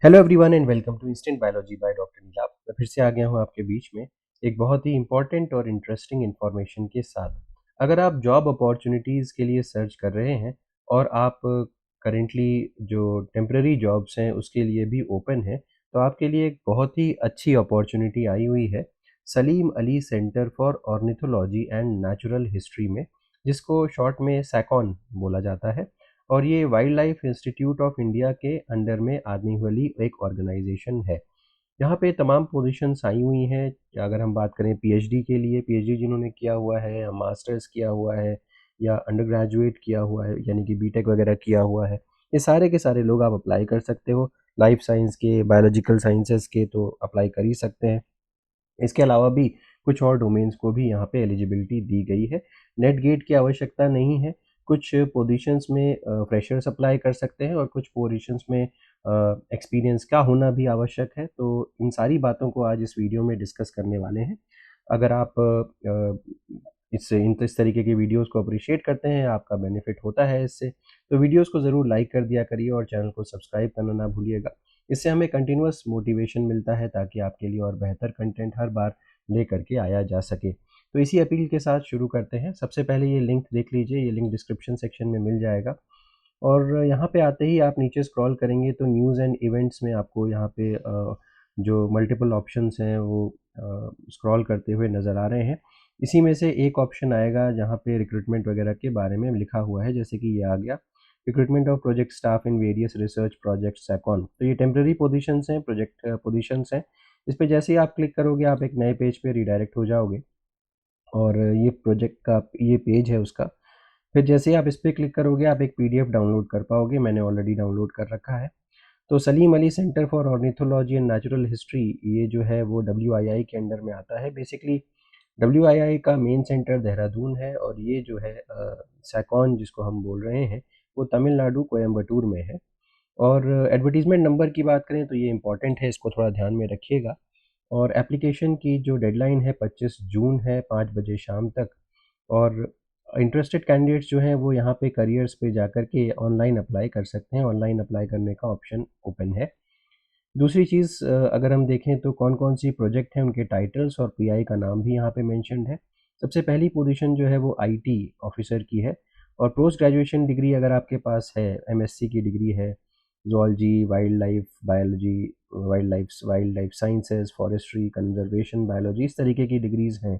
Hello everyone and welcome to instant biology by doctor Neelabh. मैं फिर से आ गया हूँ आपके बीच में एक बहुत ही इंपॉर्टेंट और इंटरेस्टिंग इन्फॉर्मेशन के साथ। अगर आप जॉब अपॉर्चुनिटीज़ के लिए सर्च कर रहे हैं और आप करेंटली जो टेम्पररी जॉब्स हैं उसके लिए भी ओपन हैं, तो आपके लिए एक बहुत ही अच्छी अपॉर्चुनिटी आई हुई है Salim Ali centre for ornithology and natural history में, जिसको शॉर्ट में सैकॉन बोला जाता है। और ये wild life institute of India के अंडर में आने वाली एक ऑर्गेनाइजेशन है। यहाँ पे तमाम पोजीशंस आई हुई हैं। अगर हम बात करें पीएचडी के लिए, पीएचडी जिन्होंने किया हुआ है या मास्टर्स किया हुआ है या अंडर ग्रेजुएट किया हुआ है यानी कि बीटेक वगैरह किया हुआ है, ये सारे के सारे लोग आप अप्लाई कर सकते हो। लाइफ साइंस के, बायोलॉजिकल साइंसेज के तो अप्लाई कर ही सकते हैं। इसके अलावा भी कुछ और डोमेन्स को भी यहाँ पे एलिजिबिलिटी दी गई है। नेट गेट की आवश्यकता नहीं है। कुछ पोजीशंस में फ्रेशर्स अप्लाई कर सकते हैं और कुछ पोजीशंस में एक्सपीरियंस का होना भी आवश्यक है। तो इन सारी बातों को आज इस वीडियो में डिस्कस करने वाले हैं। अगर आप इस तरीके की वीडियोस को अप्रिशिएट करते हैं, आपका बेनिफिट होता है इससे, तो वीडियोस को ज़रूर लाइक कर दिया करिए और चैनल को सब्सक्राइब करना ना भूलिएगा। इससे हमें कंटिन्यूअस मोटिवेशन मिलता है ताकि आपके लिए और बेहतर कंटेंट हर बार लेकर के आया जा सके। तो इसी अपील के साथ शुरू करते हैं। सबसे पहले ये लिंक देख लीजिए, ये लिंक डिस्क्रिप्शन सेक्शन में मिल जाएगा। और यहाँ पे आते ही आप नीचे स्क्रॉल करेंगे तो न्यूज़ एंड इवेंट्स में आपको यहाँ पे जो मल्टीपल ऑप्शंस हैं वो स्क्रॉल करते हुए नज़र आ रहे हैं। इसी में से एक ऑप्शन आएगा जहाँ पे रिक्रूटमेंट वगैरह के बारे में लिखा हुआ है, जैसे कि ये आ गया, recruitment of project staff in various research project सैकॉन। तो ये टेम्प्रेरी पोजीशंस हैं, प्रोजेक्ट पोजीशंस हैं। इस पे जैसे ही आप क्लिक करोगे आप एक नए पेज पे रिडायरेक्ट हो जाओगे और ये प्रोजेक्ट का ये पेज है उसका। फिर जैसे ही आप इस पे क्लिक करोगे आप एक पीडीएफ डाउनलोड कर पाओगे। मैंने ऑलरेडी डाउनलोड कर रखा है। तो Salim Ali centre for ornithology and natural history, ये जो है वो डब्ल्यूआईआई के अंडर में आता है। बेसिकली डब्ल्यूआईआई का मेन सेंटर देहरादून है और ये जो है सैकॉन जिसको हम बोल रहे हैं वो तमिलनाडु कोयम्बटूर में है। और एडवर्टीज़मेंट नंबर की बात करें तो ये इम्पॉर्टेंट है, इसको थोड़ा ध्यान में रखिएगा। और एप्लीकेशन की जो डेडलाइन है 25 जून है, 5 बजे शाम तक। और इंटरेस्टेड कैंडिडेट्स जो हैं वो यहाँ पे करियर्स पे जाकर के ऑनलाइन अप्लाई कर सकते हैं। ऑनलाइन अप्लाई करने का ऑप्शन ओपन है। दूसरी चीज़, अगर हम देखें तो कौन-कौन सी प्रोजेक्ट हैं, उनके टाइटल्स और पीआई का नाम भी यहाँ पे मेंशन्ड है। सबसे पहली पोजीशन जो है वो आईटी ऑफिसर की है और पोस्ट ग्रेजुएशन डिग्री अगर आपके पास है, एमएससी की डिग्री है, zoology, wild life biology, wild life sciences, forestry, conservation biology, इस तरीके की डिग्रीज़ हैं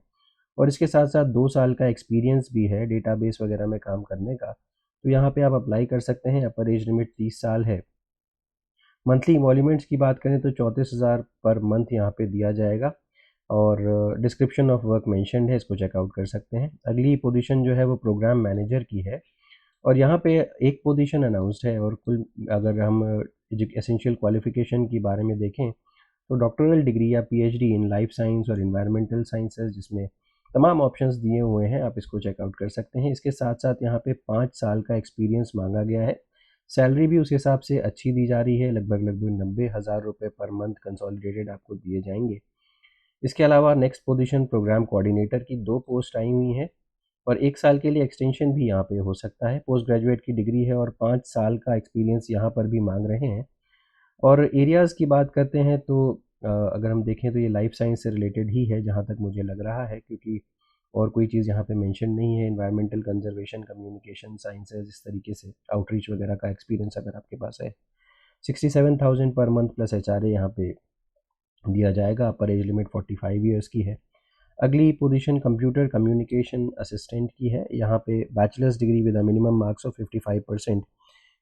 और इसके साथ-साथ 2 साल का एक्सपीरियंस भी है डेटाबेस वगैरह में काम करने का, तो यहाँ पे आप अप्लाई कर सकते हैं। अपर एज लिमिट 30 साल है। मंथली इमोल्यूमेंट्स की बात करें तो 34,000 पर मंथ यहाँ पे दिया जाएगा और डिस्क्रिप्शन ऑफ वर्क मेंशन्ड है, इसको चेकआउट कर सकते हैं। अगली पोजीशन जो है वो प्रोग्राम मैनेजर की है और यहाँ पे एक पोजीशन अनाउंस्ड है और कुल अगर हम एसेंशियल क्वालिफिकेशन के बारे में देखें तो डॉक्टरल डिग्री या पीएचडी इन लाइफ साइंस और इन्वायरमेंटल साइंसेज, जिसमें तमाम ऑप्शंस दिए हुए हैं, आप इसको चेकआउट कर सकते हैं। इसके साथ साथ यहाँ पे 5 साल का एक्सपीरियंस मांगा गया है। सैलरी भी उस हिसाब से अच्छी दी जा रही है, लगभग 90,000 रुपये पर मंथ कंसोलिडेटेड आपको दिए जाएंगे। इसके अलावा नेक्स्ट पोजीशन प्रोग्राम कोऑर्डिनेटर की 2 पोस्ट आई हुई हैं और 1 साल के लिए एक्सटेंशन भी यहाँ पे हो सकता है। पोस्ट ग्रेजुएट की डिग्री है और 5 साल का एक्सपीरियंस यहाँ पर भी मांग रहे हैं। और एरियाज़ की बात करते हैं तो अगर हम देखें तो ये लाइफ साइंस से रिलेटेड ही है जहाँ तक मुझे लग रहा है, क्योंकि और कोई चीज़ यहाँ पे मेंशन नहीं है। एनवायरमेंटल कंजर्वेशन, कम्युनिकेशन साइंसेज, इस तरीके से आउटरीच वगैरह का एक्सपीरियंस अगर आपके पास है। 67,000 पर मंथ प्लस एचआरए यहाँ पे दिया जाएगा। अपर एज लिमिट 45 ईयर्स की है। अगली पोजीशन कंप्यूटर कम्युनिकेशन असिस्टेंट की है। यहाँ पे bachelor's degree with a minimum marks of 55%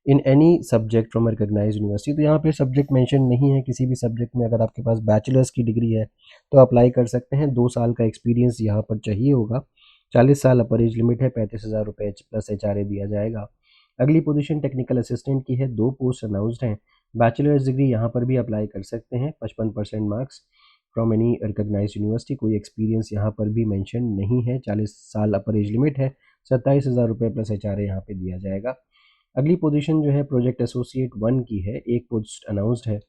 in any subject from recognised university. तो यहाँ पे सब्जेक्ट मेंशन नहीं है। किसी भी सब्जेक्ट में अगर आपके पास बैचलर्स की डिग्री है तो अप्लाई कर सकते हैं। 2 साल का एक्सपीरियंस यहाँ पर चाहिए होगा। 40 साल अपर एज लिमिट है। 35,000 रुपये प्लस एचआरए दिया जाएगा। अगली पोजीशन टेक्निकल असिस्टेंट की है। 2 पोस्ट अनाउंस्ड हैं। बैचलर्स डिग्री यहाँ पर भी अप्लाई कर सकते हैं। 55% marks from any recognised university. कोई एक्सपीरियंस यहाँ पर भी मेंशन नहीं है। 40 साल अपर एज लिमिट है। 27,000 रुपये प्लस एचआरए यहाँ पे दिया जाएगा। अगली पोजीशन जो है प्रोजेक्ट एसोसिएट 1 की है। एक पोस्ट अनाउंस्ड है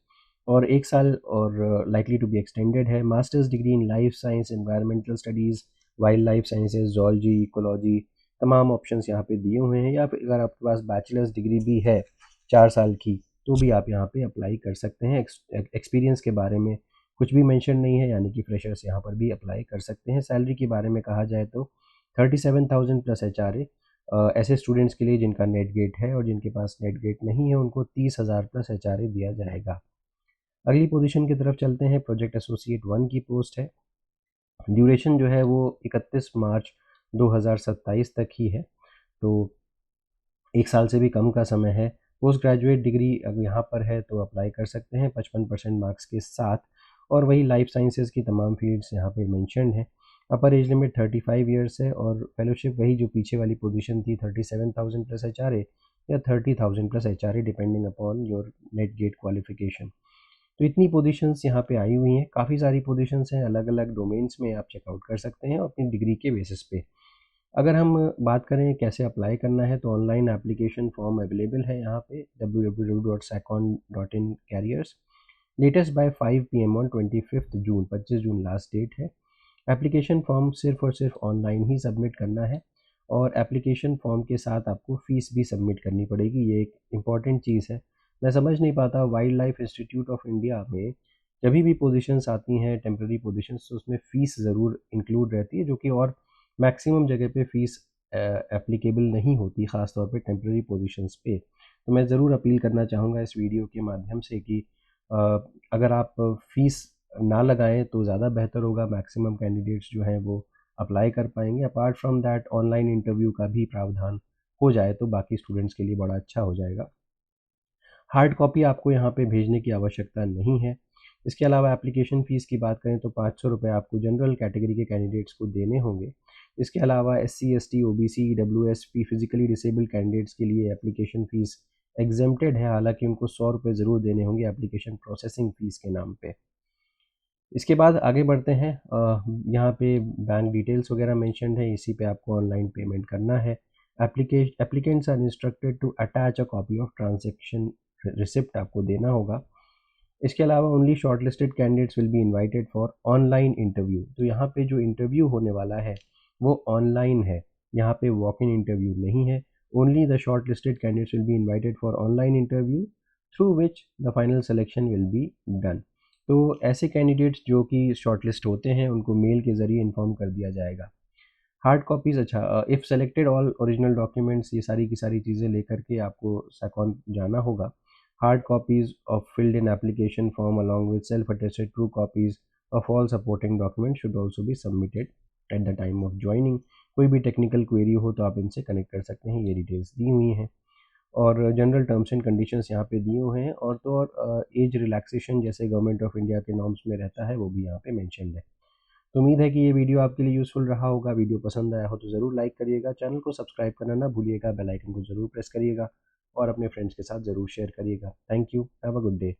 और 1 साल और लाइकली टू बी एक्सटेंडेड है। Masters degree in life science, environmental studies, wild life sciences, zoology, ecology, तमाम ऑप्शंस यहाँ पे दिए हुए हैं। या फिर अगर आपके पास बैचलर्स डिग्री भी है 4 साल की तो भी आप यहाँ पे अप्लाई कर सकते हैं। एक्सपीरियंस के बारे में कुछ भी मेंशन नहीं है, यानी कि फ्रेशर्स यहाँ पर भी अप्लाई कर सकते हैं। सैलरी के बारे में कहा जाए तो 37,000 प्लस एचआरए। ऐसे स्टूडेंट्स के लिए जिनका नेट गेट है, और जिनके पास नेट गेट नहीं है उनको 30,000 प्लस एचआरए दिया जाएगा। अगली पोजीशन की तरफ चलते हैं। प्रोजेक्ट एसोसिएट 1 की पोस्ट है। ड्यूरेशन जो है वो 31 मार्च 2027 तक ही है, तो 1 साल से भी कम का समय है। पोस्ट ग्रेजुएट डिग्री अब यहाँ पर है तो अप्लाई कर सकते हैं 55% मार्क्स के साथ, और वही लाइफ साइंसेज की तमाम फील्ड्स यहाँ पे मेंशन्ड है। अपर एज लिमिट 35 ईयर्स है, और फेलोशिप वही जो पीछे वाली पोजीशन थी 37,000 प्लस एचआरए या 30,000 plus HRA depending upon your NET GATE qualification. तो इतनी पोजीशंस यहाँ पे आई हुई हैं। काफ़ी सारी पोजीशंस हैं, अलग अलग डोमेन्स में आप चेकआउट कर सकते हैं अपनी डिग्री के बेसिस पे। अगर हम बात करें कैसे अप्लाई करना है, तो ऑनलाइन एप्लीकेशन फॉर्म अवेलेबल है यहाँ पे www.sacon.in careers, latest by 5 PM on 25 June. 25 June last date है। एप्लीकेशन फॉर्म सिर्फ और सिर्फ ऑनलाइन ही सबमिट करना है, और एप्लीकेशन फॉर्म के साथ आपको फ़ीस भी सबमिट करनी पड़ेगी। ये एक इम्पॉर्टेंट चीज़ है। मैं समझ नहीं पाता, wild life institute of India में जब भी पोजीशंस आती हैं टेम्प्रेरी पोजीशंस, तो उसमें फ़ीस ज़रूर इंक्लूड रहती है, जो कि और मैक्सिमम जगह पे फ़ीस एप्लीकेबल नहीं होती, ख़ास तौर पे टेम्प्रेरी पोजीशंस पे। तो मैं ज़रूर अपील करना चाहूँगा इस वीडियो के माध्यम से कि अ, अगर आप फ़ीस ना लगाएं तो ज़्यादा बेहतर होगा। मैक्सिमम कैंडिडेट्स जो हैं वो अप्लाई कर पाएंगे। Apart from that, online interview का भी प्रावधान हो जाए तो बाकी स्टूडेंट्स के लिए बड़ा अच्छा हो जाएगा। हार्ड कॉपी आपको यहाँ पे भेजने की आवश्यकता नहीं है। इसके अलावा एप्लीकेशन फ़ीस की बात करें तो 500 रुपये आपको जनरल कैटेगरी के कैंडिडेट्स को देने होंगे। इसके अलावा SC ST OBC WSP physically disable candidates के लिए एप्लीकेशन फ़ीस एग्जेम्प्टेड है, हालांकि उनको 100 रुपये ज़रूर देने होंगे एप्लीकेशन प्रोसेसिंग फ़ीस के नाम पे। इसके बाद आगे बढ़ते हैं। यहाँ पे बैंक डिटेल्स वगैरह मेंशन्ड है, इसी पे आपको ऑनलाइन पेमेंट करना है। Applicants are instructed to attach a copy of transaction receipt आपको देना होगा। इसके अलावा only shortlisted candidates will be invited for online interview. तो यहाँ पे जो इंटरव्यू होने वाला है वो ऑनलाइन है, यहाँ पे वॉक इन इंटरव्यू नहीं है। Only the shortlisted candidates will be invited for online interview through which the final selection will be done. तो ऐसे कैंडिडेट्स जो कि शॉर्टलिस्ट होते हैं उनको मेल के ज़रिए इन्फॉर्म कर दिया जाएगा। हार्ड कॉपीज़, अच्छा, if selected all original documents, ये सारी की सारी चीज़ें लेकर के आपको सैकॉन जाना होगा। Hard copies of filled in application form along with self attested true copies of all supporting document should also be submitted at the time of joining. कोई भी टेक्निकल क्वेरी हो तो आप इनसे कनेक्ट कर सकते हैं, ये डिटेल्स दी हुई हैं। और जनरल टर्म्स एंड कंडीशंस यहाँ पे दिए हुए हैं, और तो और एज रिलैक्सेशन जैसे गवर्नमेंट ऑफ इंडिया के नॉर्म्स में रहता है वो भी यहाँ पे मेंशन्ड है। तो उम्मीद है कि ये वीडियो आपके लिए यूज़फुल रहा होगा। वीडियो पसंद आया हो तो ज़रूर लाइक करिएगा, चैनल को सब्सक्राइब करना ना भूलिएगा, बेल आइकन को ज़रूर प्रेस करिएगा, और अपने फ्रेंड्स के साथ ज़रूर शेयर करिएगा। Thank you, have a good day.